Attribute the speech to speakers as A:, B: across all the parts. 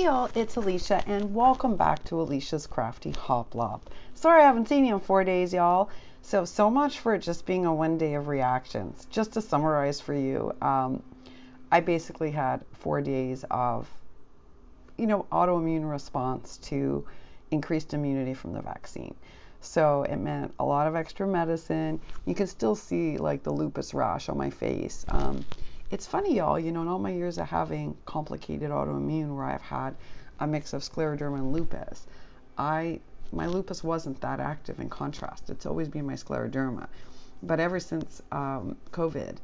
A: y'all, it's Alicia and welcome back to Alicia's Crafty Hoplop. Sorry I haven't seen you in 4 days, y'all. So much for it just being a 1 day of reactions. Just to summarize for you, I basically had 4 days of, autoimmune response to increased immunity from the vaccine. So it meant a lot of extra medicine. You can still see like the lupus rash on my face. It's funny, y'all, in all my years of having complicated autoimmune where I've had a mix of scleroderma and lupus, my lupus wasn't that active in contrast. It's always been my scleroderma. But ever since COVID,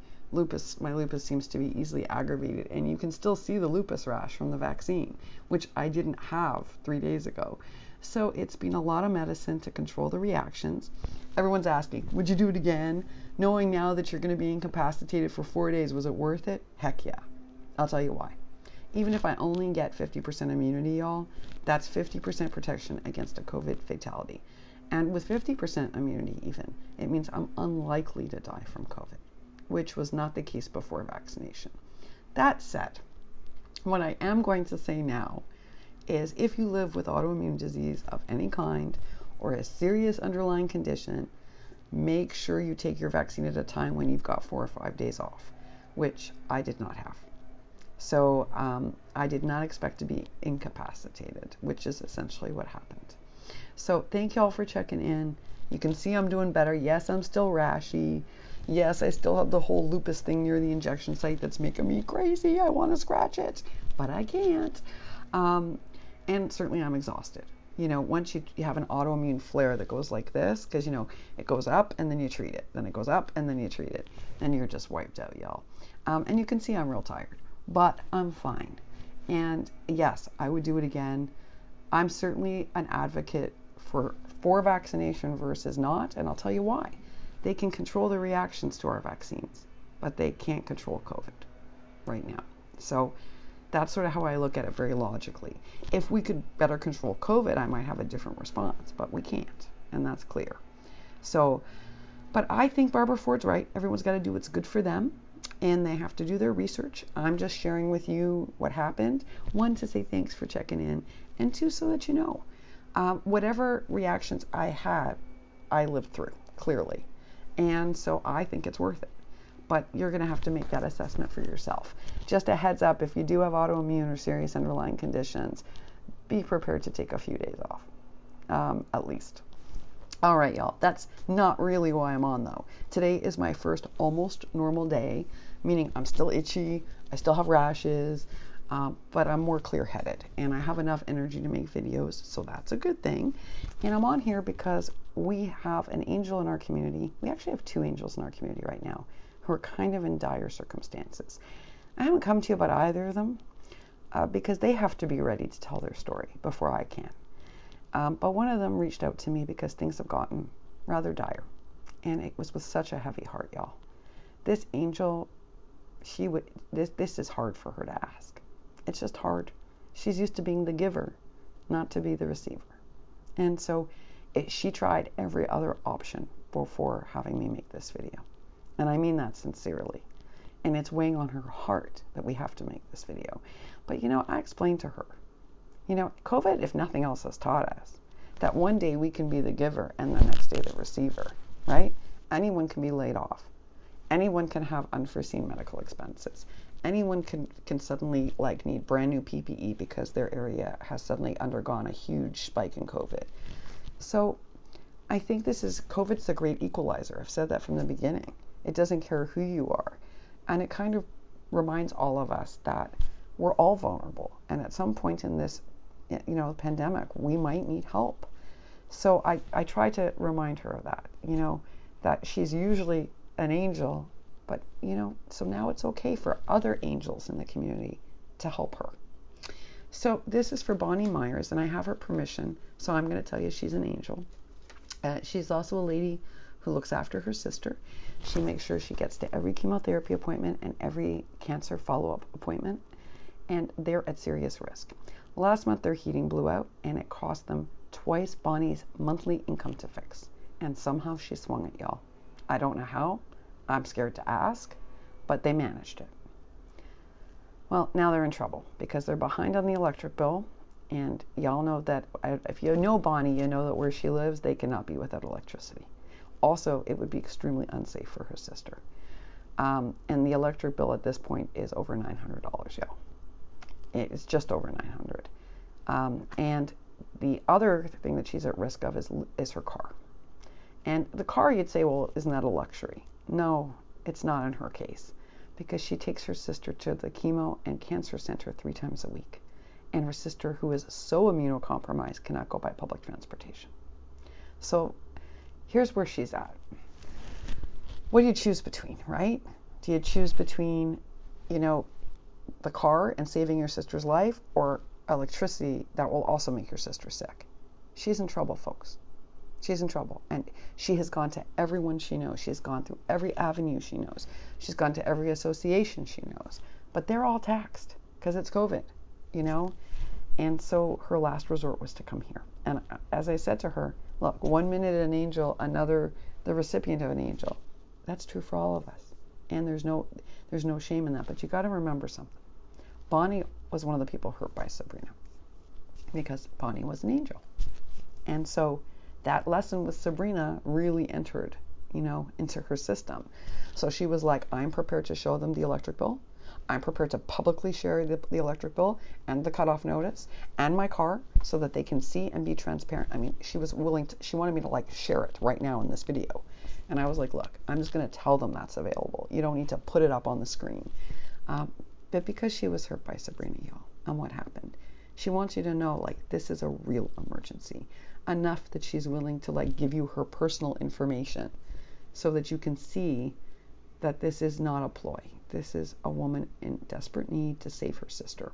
A: my lupus seems to be easily aggravated, and you can still see the lupus rash from the vaccine, which I didn't have 3 days ago. So it's been a lot of medicine to control the reactions. Everyone's asking, would you do it again? Knowing now that you're going to be incapacitated for 4 days, was it worth it? Heck yeah. I'll tell you why. Even if I only get 50% immunity, y'all, that's 50% protection against a COVID fatality. And with 50% immunity even, it means I'm unlikely to die from COVID, which was not the case before vaccination. That said, what I am going to say now is if you live with autoimmune disease of any kind or a serious underlying condition, make sure you take your vaccine at a time when you've got 4 or 5 days off, which I did not have. So I did not expect to be incapacitated, which is essentially what happened. So thank y'all for checking in. You can see I'm doing better. Yes, I'm still rashy. Yes, I still have the whole lupus thing near the injection site that's making me crazy. I want to scratch it, but I can't. And certainly I'm exhausted. Once you have an autoimmune flare that goes like this, because, it goes up and then you treat it. Then it goes up and then you treat it. And you're just wiped out, y'all. And you can see I'm real tired, but I'm fine. And yes, I would do it again. I'm certainly an advocate for vaccination versus not. And I'll tell you why. They can control the reactions to our vaccines, but they can't control COVID right now. So that's sort of how I look at it very logically. If we could better control COVID, I might have a different response, but we can't, and that's clear. So, but I think Barbara Ford's right. Everyone's got to do what's good for them, and they have to do their research. I'm just sharing with you what happened. 1, to say thanks for checking in, and 2, so that you know. Whatever reactions I had, I lived through, clearly. And so I think it's worth it. But you're going to have to make that assessment for yourself. Just a heads up, if you do have autoimmune or serious underlying conditions, be prepared to take a few days off, at least. All right, y'all. That's not really why I'm on, though. Today is my first almost normal day, meaning I'm still itchy, I still have rashes, but I'm more clear-headed, and I have enough energy to make videos, so that's a good thing. And I'm on here because we have an angel in our community. We actually have 2 angels in our community right now who are kind of in dire circumstances. I haven't come to you about either of them because they have to be ready to tell their story before I can. But one of them reached out to me because things have gotten rather dire, and it was with such a heavy heart, y'all. This angel, this is hard for her to ask. It's just hard. She's used to being the giver, not to be the receiver. And so she tried every other option before having me make this video. And I mean that sincerely. And it's weighing on her heart that we have to make this video. But, I explained to her, COVID, if nothing else, has taught us that one day we can be the giver and the next day the receiver, right? Anyone can be laid off. Anyone can have unforeseen medical expenses. Anyone can suddenly need brand new PPE because their area has suddenly undergone a huge spike in COVID. So I think COVID's a great equalizer. I've said that from the beginning. It doesn't care who you are. And it kind of reminds all of us that we're all vulnerable. And at some point in this, pandemic, we might need help. So I try to remind her of that, that she's usually an angel, but, so now it's okay for other angels in the community to help her. So this is for Bonnie Myers, and I have her permission, so I'm going to tell you she's an angel. She's also a lady who looks after her sister. She makes sure she gets to every chemotherapy appointment and every cancer follow-up appointment, and they're at serious risk. Last month their heating blew out, and it cost them twice Bonnie's monthly income to fix, and somehow she swung it, y'all. I don't know how. I'm scared to ask, but they managed it. Well, now they're in trouble because they're behind on the electric bill. And y'all know that if you know Bonnie, you know that where she lives, they cannot be without electricity. Also, it would be extremely unsafe for her sister. And the electric bill at this point is over $900, y'all. It's just over $900. And the other thing that she's at risk of is her car. And the car, you'd say, well, isn't that a luxury? No, it's not in her case, because she takes her sister to the chemo and cancer center 3 times a week. And her sister, who is so immunocompromised, cannot go by public transportation. So here's where she's at. What do you choose between, right? Do you choose between, the car and saving your sister's life, or electricity that will also make your sister sick? She's in trouble, folks. She's in trouble. And she has gone to everyone she knows. She's gone through every avenue she knows. She's gone to every association she knows. But they're all taxed because it's COVID, And so her last resort was to come here. And as I said to her, look, 1 minute an angel, another the recipient of an angel. That's true for all of us. And there's no shame in that. But you got to remember something. Bonnie was one of the people hurt by Sabrina because Bonnie was an angel. And so that lesson with Sabrina really entered, into her system. So she was like, I'm prepared to show them the electric bill. I'm prepared to publicly share the electric bill and the cutoff notice and my car so that they can see and be transparent. I mean, she was willing to, she wanted me to share it right now in this video. And I was like, look, I'm just going to tell them that's available. You don't need to put it up on the screen. But because she was hurt by Sabrina, y'all, and what happened, she wants you to know, this is a real emergency. Enough that she's willing to, give you her personal information so that you can see that this is not a ploy. This is a woman in desperate need to save her sister.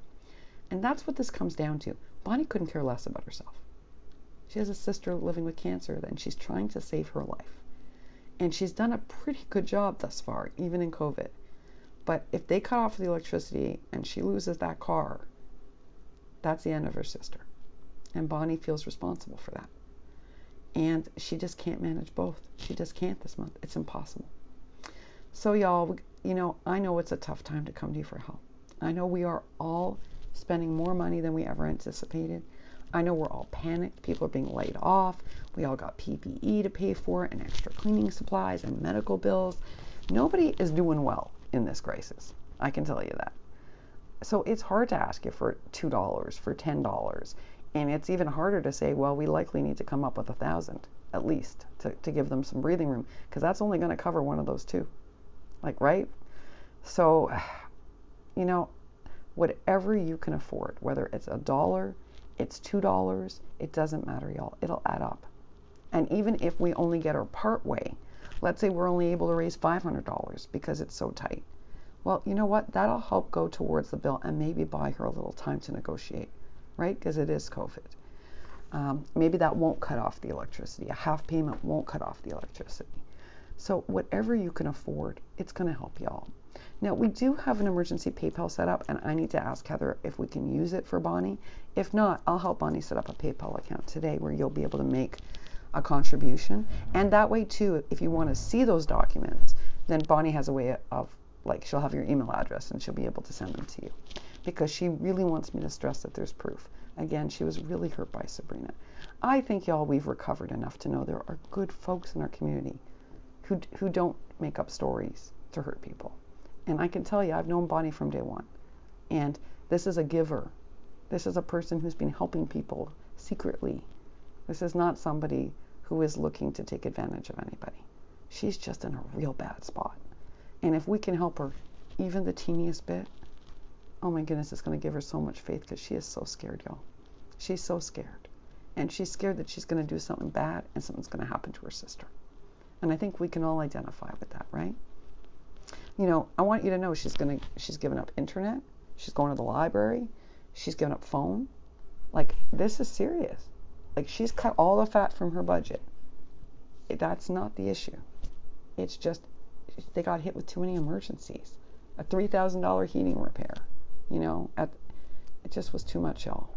A: And that's what this comes down to. Bonnie couldn't care less about herself. She has a sister living with cancer, and she's trying to save her life. And she's done a pretty good job thus far, even in COVID. But if they cut off the electricity and she loses that car, that's the end of her sister. And Bonnie feels responsible for that. And she just can't manage both. She just can't this month. It's impossible. So y'all, I know it's a tough time to come to you for help. I know we are all spending more money than we ever anticipated. I know we're all panicked. People are being laid off. We all got PPE to pay for and extra cleaning supplies and medical bills. Nobody is doing well in this crisis. I can tell you that. So it's hard to ask you for $2, for $10. And it's even harder to say, well, we likely need to come up with $1,000 at least to give them some breathing room, because that's only going to cover one of those two. Right? So, whatever you can afford, whether it's $1, it's $2, it doesn't matter, y'all. It'll add up. And even if we only get her part way, let's say we're only able to raise $500 because it's so tight. Well, you know what? That'll help go towards the bill and maybe buy her a little time to negotiate, right? Because it is COVID. Maybe that won't cut off the electricity. A half payment won't cut off the electricity. So whatever you can afford, it's going to help y'all. Now, we do have an emergency PayPal set up, and I need to ask Heather if we can use it for Bonnie. If not, I'll help Bonnie set up a PayPal account today where you'll be able to make a contribution. And that way, too, if you want to see those documents, then Bonnie has a way of, she'll have your email address and she'll be able to send them to you. Because she really wants me to stress that there's proof. Again, she was really hurt by Sabrina. I think, y'all, we've recovered enough to know there are good folks in our community who don't make up stories to hurt people. And I can tell you, I've known Bonnie from day one. And this is a giver. This is a person who's been helping people secretly. This is not somebody who is looking to take advantage of anybody. She's just in a real bad spot. And if we can help her even the teeniest bit, oh my goodness, it's going to give her so much faith, because she is so scared, y'all. She's so scared. And she's scared that she's going to do something bad and something's going to happen to her sister. And I think we can all identify with that, right? I want you to know she's given up internet. She's going to the library. She's given up phone. This is serious. She's cut all the fat from her budget. That's not the issue. It's just they got hit with too many emergencies. A $3,000 heating repair. It just was too much, y'all.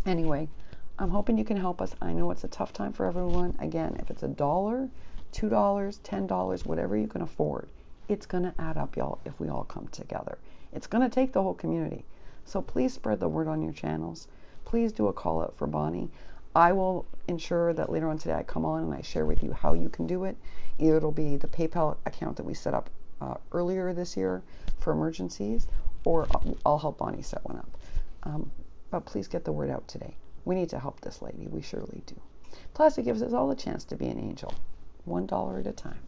A: Anyway, I'm hoping you can help us. I know it's a tough time for everyone. Again, if it's $1, $2, $10, whatever you can afford, it's going to add up, y'all, if we all come together. It's going to take the whole community. So please spread the word on your channels. Please do a call out for Bonnie. I will ensure that later on today I come on and I share with you how you can do it. Either it'll be the PayPal account that we set up earlier this year for emergencies, or I'll help Bonnie set one up. But please get the word out today. We need to help this lady. We surely do. Plus, it gives us all a chance to be an angel, $1 at a time.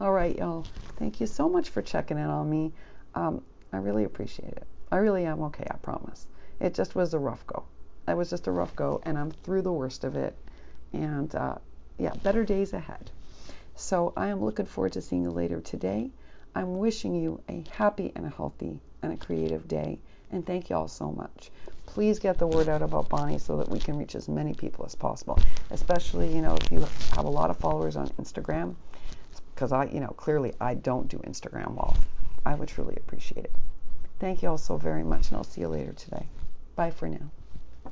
A: All right, y'all. Thank you so much for checking in on me. I really appreciate it. I really am okay, I promise. It just was a rough go. It was just a rough go, and I'm through the worst of it. And yeah, better days ahead. So I am looking forward to seeing you later today. I'm wishing you a happy and a healthy and a creative day. And thank you all so much. Please get the word out about Bonnie so that we can reach as many people as possible. Especially, if you have a lot of followers on Instagram, because clearly I don't do Instagram well. I would truly appreciate it. Thank you all so very much, and I'll see you later today. Bye for now.